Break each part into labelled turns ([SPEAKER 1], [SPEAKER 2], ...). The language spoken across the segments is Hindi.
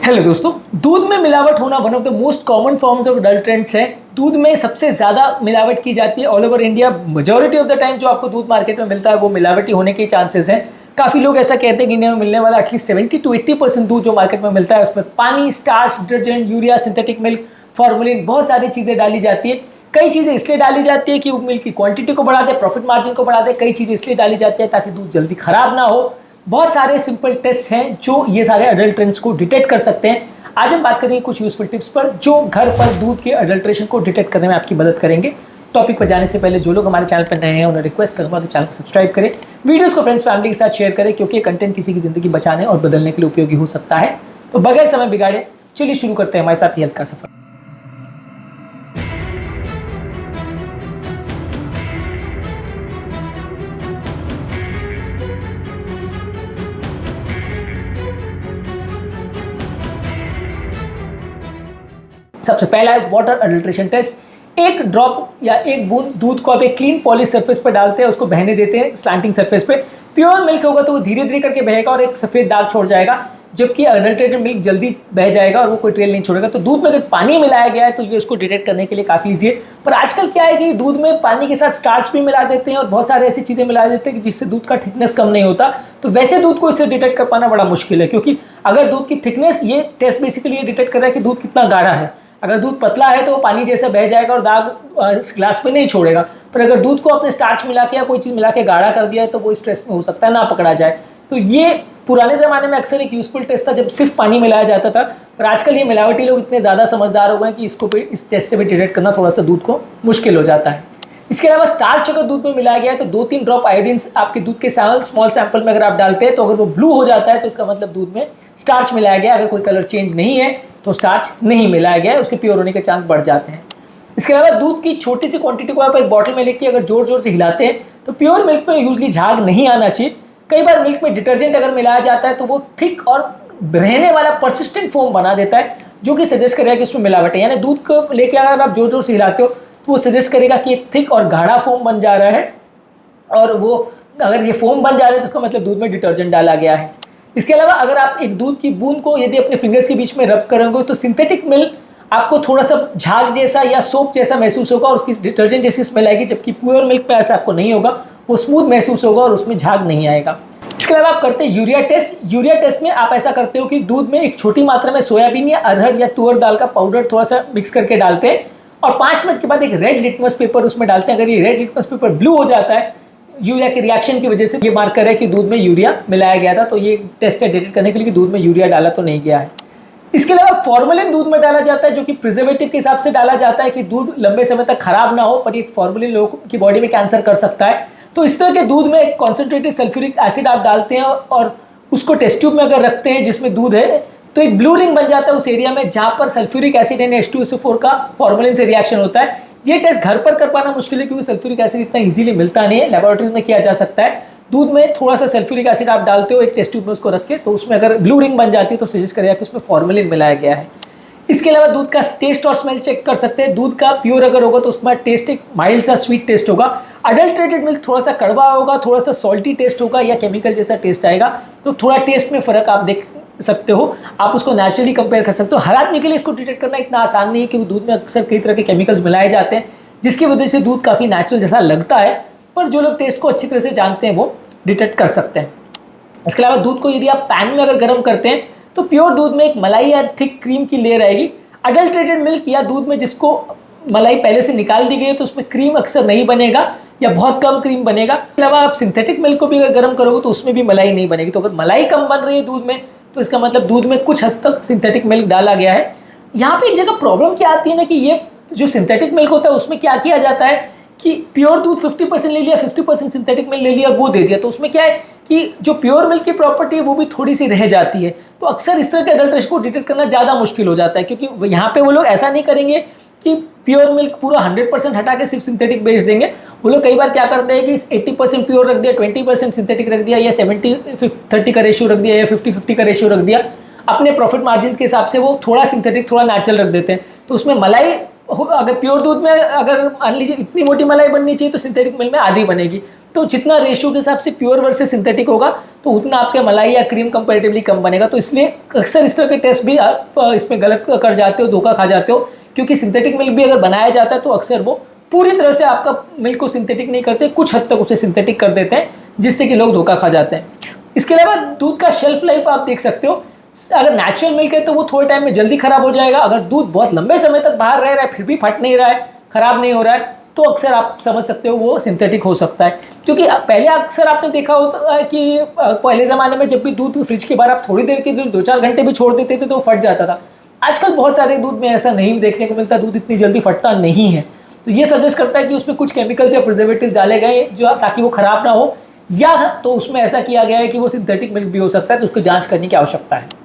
[SPEAKER 1] हेलो दोस्तों, दूध में मिलावट होना one of the most common forms of adulterants है। दूध में सबसे ज़्यादा मिलावट की जाती है all over India. Majority of the time जो आपको दूध मार्केट में मिलता है वो मिलावटी होने के चांसेस हैं। काफ़ी लोग ऐसा कहते हैं कि इंडिया में मिलने वाला एटलीस्ट 70 to 80% दूध जो मार्केट में मिलता है उसमें पानी, starch, detergent, urea, synthetic milk, formalin, बहुत सारी चीज़ें डाली जाती है। कई चीज़ें इसलिए डाली जाती है कि वो मिल्क की क्वांटिटी को बढ़ा दे, प्रॉफिट मार्जिन को बढ़ा दे। कई चीज़ें इसलिए डाली जाती है ताकि दूध जल्दी खराब ना हो। बहुत सारे सिंपल टेस्ट हैं जो ये सारे अडल्ट्रेंट्स को डिटेक्ट कर सकते हैं। आज हम बात करेंगे कुछ यूजफुल टिप्स पर जो घर पर दूध के अडल्ट्रेशन को डिटेक्ट करने में आपकी मदद करेंगे। टॉपिक पर जाने से पहले जो लोग हमारे चैनल पर नए हैं उन्हें रिक्वेस्ट करूंगा कि चैनल को सब्सक्राइब करें, वीडियोस को फ्रेंड्स फैमिली के साथ शेयर करें क्योंकि ये कंटेंट किसी की ज़िंदगी बचाने और बदलने के लिए उपयोगी हो सकता है। तो बगैर समय बिगाड़े चलिए शुरू करते हैं हमारे साथ हेल्थ का सफर। सबसे पहला है वाटर अडल्ट्रेशन टेस्ट। एक ड्रॉप या एक बूंद दूध को आप एक क्लीन पॉलिश सरफेस पर डालते हैं, उसको बहने देते हैं स्लैंटिंग सरफेस पे। प्योर मिल्क होगा तो वो धीरे धीरे करके बहेगा और एक सफ़ेद दाग छोड़ जाएगा, जबकि अडल्ट्रेटेड मिल्क जल्दी बह जाएगा और वो कोई ट्रेल नहीं छोड़ेगा। तो दूध में अगर पानी मिलाया गया है तो ये उसको डिटेक्ट करने के लिए काफ़ी ईजी है। पर आजकल क्या है कि दूध में पानी के साथ स्टार्च भी मिला देते हैं और बहुत सारे ऐसी चीज़ें मिला देते हैं कि जिससे दूध का थिकनेस कम नहीं होता। तो वैसे दूध को इससे डिटेक्ट कर पाना बड़ा मुश्किल है, क्योंकि अगर दूध की थिकनेस, ये टेस्ट बेसिकली ये डिटेक्ट कर रहा है कि दूध कितना गाढ़ा है। अगर दूध पतला है तो वो पानी जैसा बह जाएगा और दाग ग्लास पे नहीं छोड़ेगा। पर अगर दूध को आपने स्टार्च मिला के या कोई चीज़ मिला के गाढ़ा कर दिया है तो वो इस टेस्ट में हो सकता है ना पकड़ा जाए। तो ये पुराने ज़माने में अक्सर एक यूजफुल टेस्ट था जब सिर्फ पानी मिलाया जाता था। पर आजकल ये मिलावटी लोग इतने ज़्यादा समझदार हो गए कि इसको भी, इस टेस्ट से भी डिटेक्ट करना थोड़ा सा दूध को मुश्किल हो जाता है। इसके अलावा स्टार्च अगर दूध में मिलाया गया है तो 2-3 ड्रॉप आयोडीन आपके दूध के स्मॉल सैंपल में अगर आप डालते हैं तो अगर वो ब्लू हो जाता है तो इसका मतलब दूध में स्टार्च मिलाया गया। अगर कोई कलर चेंज नहीं है तो स्टार्च नहीं मिलाया गया है, उसके प्योर होने के चांस बढ़ जाते हैं। इसके अलावा दूध की छोटी सी क्वांटिटी को आप एक बॉटल में लेके अगर जोर जोर से हिलाते हैं तो प्योर मिल्क में यूजली झाग नहीं आना चाहिए। कई बार मिल्क में डिटर्जेंट अगर मिलाया जाता है तो वो थिक और रहने वाला परसिस्टेंट फोम बना देता है, जो कि सजेस्ट करेगा कि इसमें मिलावट है। यानी दूध को लेके अगर आप जोर जोर से हिलाते हो तो वो सजेस्ट करेगा कि एक थिक और गाढ़ा फोम बन जा रहा है, और वो अगर ये फोम बन जा रहा है तो उसका मतलब दूध में डिटर्जेंट डाला गया है। इसके अलावा अगर आप एक दूध की बूंद को यदि अपने फिंगर्स के बीच में रब करेंगे तो सिंथेटिक मिल्क आपको थोड़ा सा झाग जैसा या सोप जैसा महसूस होगा और उसकी डिटर्जेंट जैसी स्मेल आएगी, जबकि प्योर मिल्क में ऐसा आपको नहीं होगा, वो स्मूथ महसूस होगा और उसमें झाग नहीं आएगा। इसके अलावा आप करते हैं यूरिया टेस्ट। यूरिया टेस्ट में आप ऐसा करते हो कि दूध में एक छोटी मात्रा में सोयाबीन या अरहर या तुअर दाल का पाउडर थोड़ा सा मिक्स करके डालते हैं और 5 मिनट के बाद एक रेड लिटमस पेपर उसमें डालते हैं। अगर ये रेड लिटमस पेपर ब्लू हो जाता है यूरिया के रिएक्शन की वजह से, ये मार्कर है कि दूध में यूरिया मिलाया गया था, तो ये टेस्ट है डिटेक्ट करने के लिए कि दूध में यूरिया डाला तो नहीं गया है। इसके अलावा फॉर्मुलिन दूध में डाला जाता है, जो कि प्रिजर्वेटिव के हिसाब से डाला जाता है कि दूध लंबे समय तक खराब ना हो, पर ये फॉर्मुलिन लोगों की बॉडी में कैंसर कर सकता है। तो इस तरह के दूध में एक कॉन्सेंट्रेटेड सल्फ्यूरिक एसिड आप डालते हैं और उसको टेस्ट ट्यूब में अगर रखते हैं जिसमें दूध है तो एक ब्लू रिंग बन जाता है उस एरिया में जहाँ पर सल्फ्यूरिक एसिड यानी H2SO4 का फॉर्मुलिन से रिएक्शन होता है। ये टेस्ट घर पर कर पाना मुश्किल है क्योंकि सल्फ्यूरिक एसिड इतना इजीली मिलता नहीं है, लैबोरेटरीज में किया जा सकता है। दूध में थोड़ा सा सल्फ्यूरिक एसिड आप डालते हो एक टेस्ट ट्यूब में उसको रख के, तो उसमें अगर ब्लू रिंग बन जाती है तो सजेस्ट करेगा कि उसमें फॉर्मुलिन मिलाया गया है। इसके अलावा दूध का टेस्ट और स्मेल चेक कर सकते हैं। दूध का प्योर अगर होगा तो उसमें टेस्ट एक माइल्ड सा स्वीट टेस्ट होगा। अडल्ट्रेटेड मिल्क थोड़ा सा कड़वा होगा, थोड़ा सा सॉल्टी टेस्ट होगा या केमिकल जैसा टेस्ट आएगा, तो थोड़ा टेस्ट में फ़र्क आप देख सकते हो। आप उसको नेचुरली कंपेयर कर सकते हो। हर आदमी के लिए इसको डिटेक्ट करना इतना आसान नहीं है क्योंकि दूध में अक्सर कई तरह के केमिकल्स मिलाए जाते हैं जिसकी वजह से दूध काफ़ी नेचुरल जैसा लगता है, पर जो लोग टेस्ट को अच्छी तरह से जानते हैं वो डिटेक्ट कर सकते हैं। इसके अलावा दूध को यदि आप पैन में अगर गर्म करते हैं तो प्योर दूध में एक मलाई या थिक क्रीम की लेयर आएगी। अडल्ट्रेटेड मिल्क या दूध में जिसको मलाई पहले से निकाल दी गई है तो उसमें क्रीम अक्सर नहीं बनेगा या बहुत कम क्रीम बनेगा। इसके अलावा आप सिंथेटिक मिल्क को भी अगर गर्म करोगे तो उसमें भी मलाई नहीं बनेगी। तो अगर मलाई कम बन रही है दूध में तो इसका मतलब दूध में कुछ हद तक सिंथेटिक मिल्क डाला गया है। यहाँ पे एक जगह प्रॉब्लम क्या आती है ना कि ये जो सिंथेटिक मिल्क होता है उसमें क्या किया जाता है कि प्योर दूध 50% ले लिया, 50% सिंथेटिक मिल्क ले लिया, वो दे दिया, तो उसमें क्या है कि जो प्योर मिल्क की प्रॉपर्टी है वो भी थोड़ी सी रह जाती है। तो अक्सर इस तरह के अडल्ट्रेशन को डिटेक्ट करना ज़्यादा मुश्किल हो जाता है क्योंकि यहाँ पे वो लोग ऐसा नहीं करेंगे कि प्योर मिल्क पूरा 100% हटा के सिर्फ सिंथेटिक बेच देंगे। वो लोग कई बार क्या करते हैं कि 80% प्योर रख दिया, 20% सिंथेटिक रख दिया, या 70-30 का रेशियो रख दिया, या 50-50 का रेशियो रख दिया। अपने प्रॉफिट मार्जिन के हिसाब से वो थोड़ा सिंथेटिक थोड़ा नेचुरल रख देते हैं। तो उसमें मलाई अगर प्योर दूध में अगर मान लीजिए इतनी मोटी मलाई बननी चाहिए तो सिंथेटिक मिल्क में आधी बनेगी। तो जितना रेशियो के हिसाब से प्योर वर्सेस सिंथेटिक होगा तो उतना आपके मलाई या क्रीम कंपैरेटिवली कम बनेगा। तो इसलिए अक्सर इस तरह के टेस्ट भी आप इसमें गलत कर जाते हो, धोखा खा जाते हो, क्योंकि सिंथेटिक मिल्क भी अगर बनाया जाता है तो अक्सर वो पूरी तरह से आपका मिल्क को सिंथेटिक नहीं करते, कुछ हद तक उसे सिंथेटिक कर देते हैं, जिससे कि लोग धोखा खा जाते हैं। इसके अलावा दूध का शेल्फ लाइफ आप देख सकते हो, अगर नेचुरल मिल्क है तो वो थोड़े टाइम में जल्दी खराब हो जाएगा। अगर दूध बहुत लंबे समय तक बाहर रह रहा है फिर भी फट नहीं रहा है, खराब नहीं हो रहा है, तो अक्सर आप समझ सकते हो वो सिंथेटिक हो सकता है। क्योंकि पहले अक्सर आपने देखा होता है कि पहले ज़माने में जब भी दूध फ्रिज के बाहर आप थोड़ी देर के लिए 2-4 घंटे भी छोड़ देते थे तो फट जाता था। आजकल बहुत सारे दूध में ऐसा नहीं देखने को मिलता, दूध इतनी जल्दी फटता नहीं है। तो ये सजेस्ट करता है कि उसमें कुछ केमिकल्स या प्रिजर्वेटिव डाले गए जो ताकि वो खराब ना हो, या तो उसमें ऐसा किया गया है कि वो सिंथेटिक मिल्क भी हो सकता है, तो उसको जांच करने की आवश्यकता है।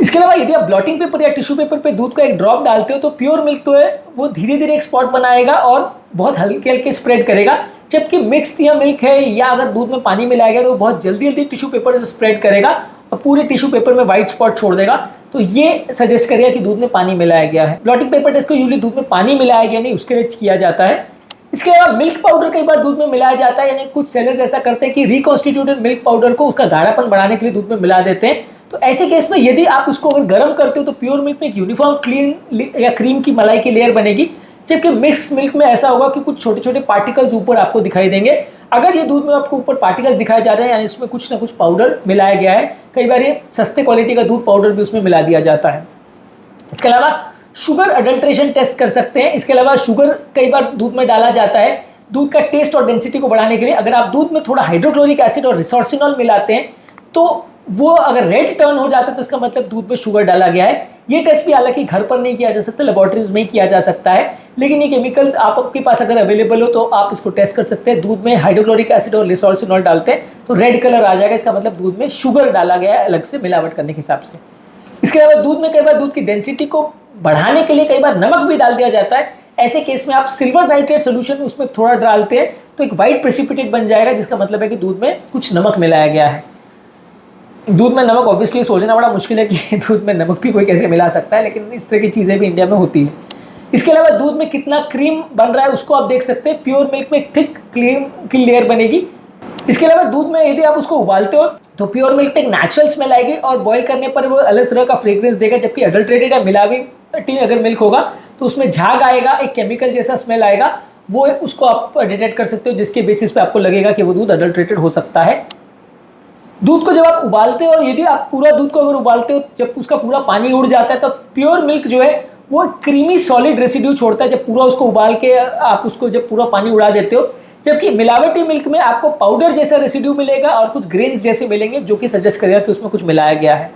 [SPEAKER 1] इसके अलावा यदि आप ब्लॉटिंग पेपर या टिश्यू पेपर पे दूध का एक ड्रॉप डालते हो तो प्योर मिल्क तो है वो धीरे धीरे एक स्पॉट बनाएगा और बहुत हल्के हल्के स्प्रेड करेगा, जबकि मिक्स्ड या मिल्क है या अगर दूध में पानी मिलाया गया तो वो बहुत जल्दी जल्दी टिश्यू पेपर से स्प्रेड करेगा और पूरे टिश्यू पेपर में व्हाइट स्पॉट छोड़ देगा। तो ये सजेस्ट करेगा कि दूध में पानी मिलाया गया है। ब्लॉटिंग पेपर टेस्ट को यूजुअली दूध में पानी मिलाया गया नहीं उसके लिए किया जाता है। इसके अलावा मिल्क पाउडर कई बार दूध में मिलाया जाता है, यानी कुछ सेलर्स ऐसा करते हैं कि रिकॉन्स्टिट्यूटेड मिल्क पाउडर को उसका गाढ़ापन बढ़ाने के लिए दूध में मिला देते हैं। तो ऐसे केस में यदि आप उसको अगर गर्म करते हो तो प्योर मिल्क में एक यूनिफॉर्म क्लीन या क्रीम की मलाई की लेयर बनेगी, जबकि मिक्स मिल्क में ऐसा होगा कि कुछ छोटे छोटे पार्टिकल्स ऊपर आपको दिखाई देंगे। अगर ये दूध में आपको ऊपर पार्टिकल्स दिखाए जा रहे हैं यानी इसमें कुछ ना कुछ पाउडर मिलाया गया है। कई बार ये सस्ते क्वालिटी का दूध पाउडर भी उसमें मिला दिया जाता है। इसके अलावा शुगर अडल्ट्रेशन टेस्ट कर सकते हैं। इसके अलावा शुगर कई बार दूध में डाला जाता है दूध का टेस्ट और डेंसिटी को बढ़ाने के लिए। अगर आप दूध में थोड़ा हाइड्रोक्लोरिक एसिड और रिसोर्सिनॉल मिलाते हैं तो वो अगर रेड टर्न हो जाता है तो इसका मतलब दूध में शुगर डाला गया है। ये टेस्ट भी हालांकि घर पर नहीं किया जा सकता, लेबोरेटरीज में ही किया जा सकता है, लेकिन ये केमिकल्स आपके पास अगर अवेलेबल हो तो आप इसको टेस्ट कर सकते हैं। दूध में हाइड्रोक्लोरिक एसिड और रिसोर्सिनॉल डालते हैं तो रेड कलर आ जाएगा, इसका मतलब दूध में शुगर डाला गया है अलग से मिलावट करने के हिसाब से। इसके अलावा दूध में कई बार दूध की डेंसिटी को बढ़ाने के लिए कई बार नमक भी डाल दिया जाता है। ऐसे केस में आप सिल्वर नाइट्रेट सोल्यूशन उसमें थोड़ा डालते हैं तो एक वाइट प्रेसिपिटेट बन जाएगा, जिसका मतलब है कि दूध में कुछ नमक मिलाया गया है। दूध में नमक ऑब्वियसली सोचना बड़ा मुश्किल है कि दूध में नमक भी कोई कैसे मिला सकता है, लेकिन इस तरह की चीज़ें भी इंडिया में होती है। इसके अलावा दूध में कितना क्रीम बन रहा है उसको आप देख सकते हैं। प्योर मिल्क में एक थिक क्रीम की लेयर बनेगी। इसके अलावा दूध में यदि आप उसको उबालते हो तो प्योर मिल्क में एक नेचुरल स्मेल आएगी और बॉईल करने पर वो अलग तरह का फ्रेग्रेंस देगा, जबकि अडल्ट्रेटेड या मिलावटी अगर मिल्क होगा तो उसमें झाग आएगा, एक केमिकल जैसा स्मेल आएगा, वो उसको आप डिटेक्ट कर सकते हो, जिसके बेसिस पे आपको लगेगा कि वो दूध अडल्ट्रेटेड हो सकता है। दूध को जब आप उबालते हो और यदि आप पूरा दूध को अगर उबालते हो जब उसका पूरा पानी उड़ जाता है तो प्योर मिल्क जो है वो क्रीमी सॉलिड रेसिड्यू छोड़ता है जब पूरा उसको उबाल के आप उसको जब पूरा पानी उड़ा देते हो, जबकि मिलावटी मिल्क में आपको पाउडर जैसा रेसिड्यू मिलेगा और कुछ ग्रेन्स जैसे मिलेंगे जो कि सजेस्ट करेगा कि उसमें कुछ मिलाया गया है।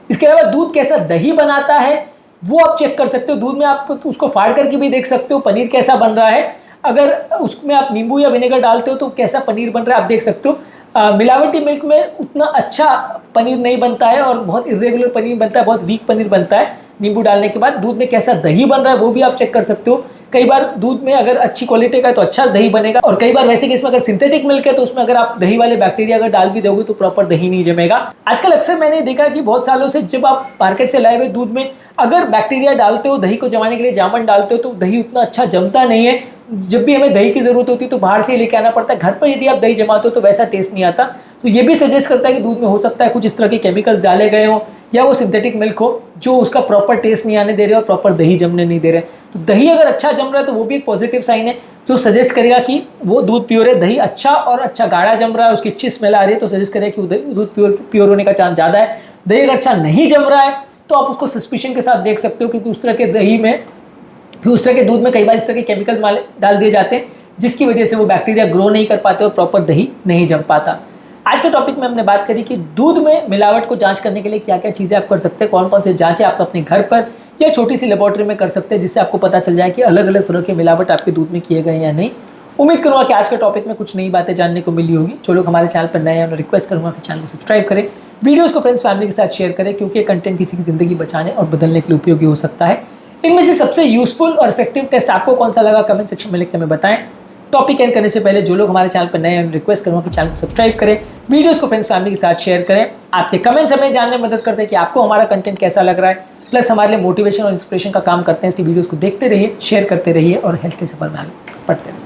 [SPEAKER 1] इसके अलावा दूध कैसा दही बनाता है वो आप चेक कर सकते हो। दूध में आप उसको फाड़ करके भी देख सकते हो पनीर कैसा बन रहा है। अगर उसमें आप नींबू या विनेगर डालते हो तो कैसा पनीर बन रहा है आप देख सकते हो। मिलावटी मिल्क में उतना अच्छा पनीर नहीं बनता है और बहुत इरेगुलर पनीर बनता है, बहुत वीक पनीर बनता है नींबू डालने के बाद। दूध में कैसा दही बन रहा है वो भी आप चेक कर सकते हो। कई बार दूध में अगर अच्छी क्वालिटी का है तो अच्छा दही बनेगा, और कई बार वैसे केस में अगर सिंथेटिक मिल्क है तो उसमें अगर आप दही वाले बैक्टीरिया अगर डाल भी दोगे तो प्रॉपर दही नहीं जमेगा। आजकल अक्सर मैंने देखा कि बहुत सालों से जब आप मार्केट से लाए हुए दूध में अगर बैक्टीरिया डालते हो, दही को जमाने के लिए जामन डालते हो तो दही उतना अच्छा जमता नहीं है। जब भी हमें दही की ज़रूरत होती है तो बाहर से ही लेके आना पड़ता है। घर पर यदि आप दही जमाते हो तो वैसा टेस्ट नहीं आता। तो ये भी सजेस्ट करता है कि दूध में हो सकता है कुछ इस तरह के केमिकल्स डाले गए हो या वो सिंथेटिक मिल्क हो जो उसका प्रॉपर टेस्ट नहीं आने दे रहे और प्रॉपर दही जमने नहीं दे रहे। तो दही अगर अच्छा जम रहा है तो वो भी एक पॉजिटिव साइन है जो सजेस्ट करेगा कि वो दूध प्योर है। दही अच्छा और अच्छा गाढ़ा जम रहा है, उसकी अच्छी स्मेल आ रही है तो सजेस्ट करेगा कि दूध प्योर होने का चांस ज़्यादा है। दही अगर अच्छा नहीं जम रहा है तो आप उसको सस्पिशन के साथ देख सकते हो, क्योंकि उस तरह के दही में उस तरह के दूध में कई बार इस तरह के केमिकल्स डाल दिए जाते हैं जिसकी वजह से वो बैक्टीरिया ग्रो नहीं कर पाते और प्रॉपर दही नहीं जम पाता। आज के टॉपिक में हमने बात करी कि दूध में मिलावट को जांच करने के लिए क्या क्या चीज़ें आप कर सकते हैं, कौन कौन से जांचें आप अपने घर पर या छोटी सी लेबोरेटरी में कर सकते हैं जिससे आपको पता चल जाए कि अलग अलग तरह के मिलावट आपके दूध में किए गए या नहीं। उम्मीद करूँगा कि आज के टॉपिक में कुछ नई बातें जानने को मिली होगी। जो लोग हमारे चैनल पर नए हैं उन्हें रिक्वेस्ट करूँगा कि चैनल को सब्सक्राइब करें, वीडियोज़ को फ्रेंड्स फैमिली के साथ शेयर करें, क्योंकि कंटेंट किसी की ज़िंदगी बचाने और बदलने के लिए उपयोगी हो सकता है। इनमें से सबसे यूजफुल और इफेक्टिव टेस्ट आपको कौन सा लगा कमेंट सेक्शन में लिख के हमें बताएं। टॉपिक एंड करने से पहले जो लोग हमारे चैनल पर नए हैं, रिक्वेस्ट करूँगा कि चैनल को सब्सक्राइब करें, वीडियोस को फ्रेंड्स फैमिली के साथ शेयर करें। आपके कमेंट्स हमें जानने में मदद करते हैं कि आपको हमारा कंटेंट कैसा लग रहा है, प्लस हमारे लिए मोटिवेशन और इंस्पिरेशन का काम करते हैं। इसकी वीडियोस को देखते रहिए, शेयर करते रहिए और हेल्थ के सफर में आगे बढ़ते रहिए।